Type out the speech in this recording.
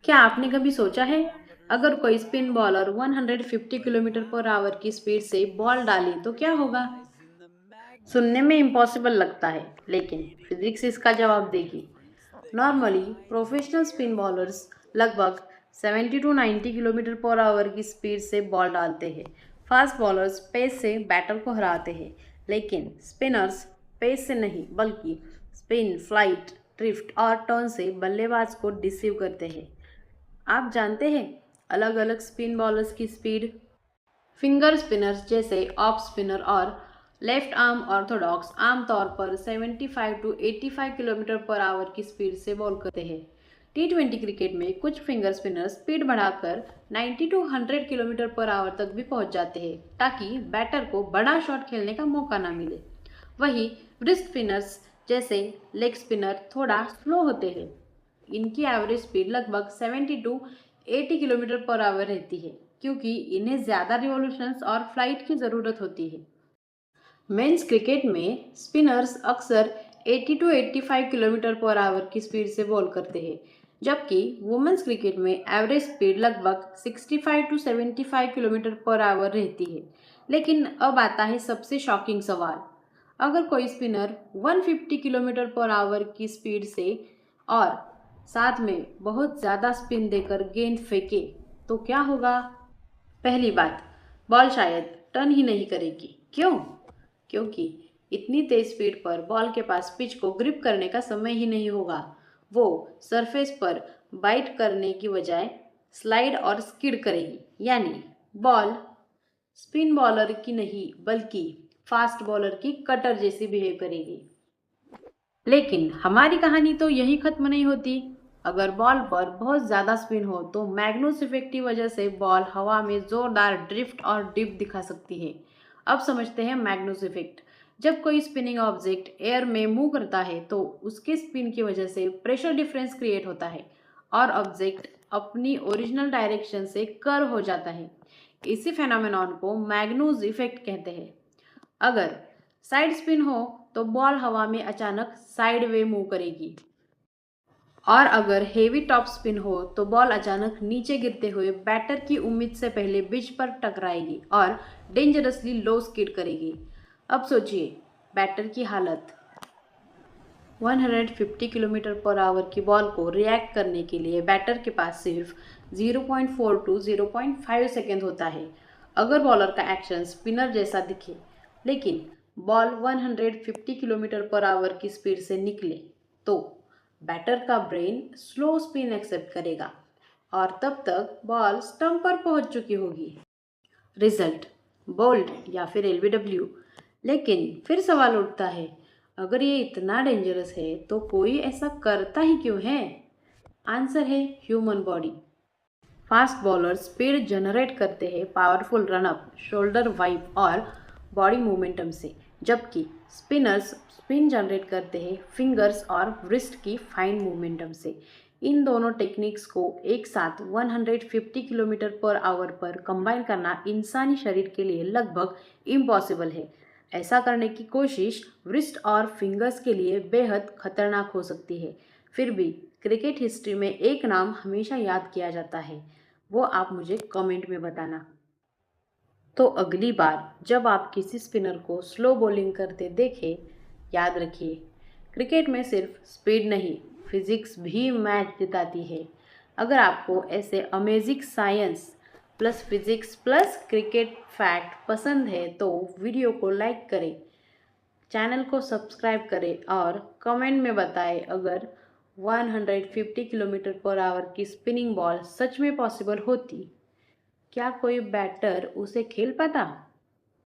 क्या आपने कभी सोचा है, अगर कोई spin bowler 150 kilometre per hour की स्पीड से बॉल डाले तो क्या होगा? सुनने में इम्पॉसिबल लगता है, लेकिन फिजिक्स इसका जवाब देगी। नॉर्मली प्रोफेशनल स्पिन बॉलर्स लगभग 70 टू 90 किलोमीटर पर आवर की स्पीड से बॉल डालते हैं। फास्ट बॉलर्स पेस से बैटर को हराते हैं, लेकिन स्पिनर्स पेस से नहीं बल्कि स्पिन, फ्लाइट, ड्रिफ्ट और टर्न से बल्लेबाज को डिसीव करते हैं। आप जानते हैं अलग अलग स्पिन बॉलर्स की स्पीड? फिंगर स्पिनर्स जैसे ऑफ स्पिनर और लेफ्ट आर्म ऑर्थोडॉक्स आमतौर पर 75 टू 85 किलोमीटर पर आवर की स्पीड से बॉल करते हैं। T20 क्रिकेट में कुछ फिंगर स्पिनर स्पीड बढ़ाकर 90 टू 100 किलोमीटर पर आवर तक भी पहुंच जाते हैं, ताकि बैटर को बड़ा शॉट खेलने का मौका ना मिले। वहीं रिस्ट स्पिनर्स जैसे लेग स्पिनर थोड़ा स्लो होते हैं। इनकी एवरेज स्पीड लगभग 70 टू 80 किलोमीटर पर आवर रहती है, क्योंकि इन्हें ज़्यादा रिवॉल्यूशंस और फ्लाइट की ज़रूरत होती है। मेंस क्रिकेट में स्पिनर्स अक्सर 80 टू 85 किलोमीटर पर आवर की स्पीड से बॉल करते हैं, जबकि वुमेन्स क्रिकेट में एवरेज स्पीड लगभग 65 टू 75 किलोमीटर पर आवर रहती है। लेकिन अब आता है सबसे शॉकिंग सवाल, अगर कोई स्पिनर 150 किलोमीटर पर आवर की स्पीड से और साथ में बहुत ज़्यादा स्पिन देकर गेंद फेंके तो क्या होगा? पहली बात, बॉल शायद टर्न ही नहीं करेगी। क्यों? क्योंकि इतनी तेज स्पीड पर बॉल के पास पिच को ग्रिप करने का समय ही नहीं होगा। वो सरफेस पर बाइट करने की बजाय स्लाइड और स्किड करेगी, यानी बॉल स्पिन बॉलर की नहीं बल्कि फास्ट बॉलर की कटर जैसी बिहेव करेगी। लेकिन हमारी कहानी तो यही खत्म नहीं होती। अगर बॉल पर बहुत ज़्यादा स्पिन हो तो मैग्नस इफेक्ट की वजह से बॉल हवा में जोरदार ड्रिफ्ट और डिप दिखा सकती है। अब समझते हैं मैग्नस इफेक्ट। जब कोई स्पिनिंग ऑब्जेक्ट एयर में मूव करता है तो उसके स्पिन की वजह से प्रेशर डिफरेंस क्रिएट होता है और ऑब्जेक्ट अपनी ओरिजिनल डायरेक्शन से कर्व हो जाता है। इसी फेनोमेनॉन को मैग्नस इफेक्ट कहते हैं। अगर साइड स्पिन हो तो बॉल हवा में अचानक साइड वे मूव करेगी, और अगर हेवी टॉप स्पिन हो तो बॉल अचानक नीचे गिरते हुए बैटर की उम्मीद से पहले पिच पर टकराएगी और डेंजरसली लो स्किड करेगी। अब सोचिए बैटर की हालत। 150 किलोमीटर पर आवर की बॉल को रिएक्ट करने के लिए बैटर के पास सिर्फ 0.4 टू 0.5 सेकेंड होता है। अगर बॉलर का एक्शन स्पिनर जैसा दिखे, लेकिन बॉल 150 किलोमीटर पर आवर की स्पीड से निकले, तो बैटर का ब्रेन स्लो स्पिन एक्सेप्ट करेगा और तब तक बॉल स्टंप पर पहुंच चुकी होगी। रिजल्ट बोल्ड या फिर एलबीडब्ल्यू। लेकिन फिर सवाल उठता है, अगर ये इतना डेंजरस है तो कोई ऐसा करता ही क्यों है? आंसर है human body. Fast bowler speed generate करते हैं पावरफुल रनअप, शोल्डर वाइप और बॉडी मोमेंटम से, जबकि स्पिनर्स स्पिन जनरेट करते हैं फिंगर्स और रिस्ट की फाइन मोमेंटम से। इन दोनों टेक्निक्स को एक साथ 150 किलोमीटर पर आवर पर कंबाइन करना इंसानी शरीर के लिए लगभग इम्पॉसिबल है। ऐसा करने की कोशिश रिस्ट और फिंगर्स के लिए बेहद खतरनाक हो सकती है। फिर भी क्रिकेट हिस्ट्री में एक नाम हमेशा याद किया जाता है, वो आप मुझे कमेंट में बताना। तो अगली बार जब आप किसी स्पिनर को स्लो बॉलिंग करते देखें, याद रखिए क्रिकेट में सिर्फ स्पीड नहीं, फिजिक्स भी मैच जिताती है। अगर आपको ऐसे amazing science plus physics plus cricket fact पसंद है तो वीडियो को लाइक करें, चैनल को सब्सक्राइब करें और कमेंट में बताएं अगर 150 किलोमीटर पर आवर की स्पिनिंग बॉल सच में पॉसिबल होती, क्या कोई बैटर उसे खेल पाता?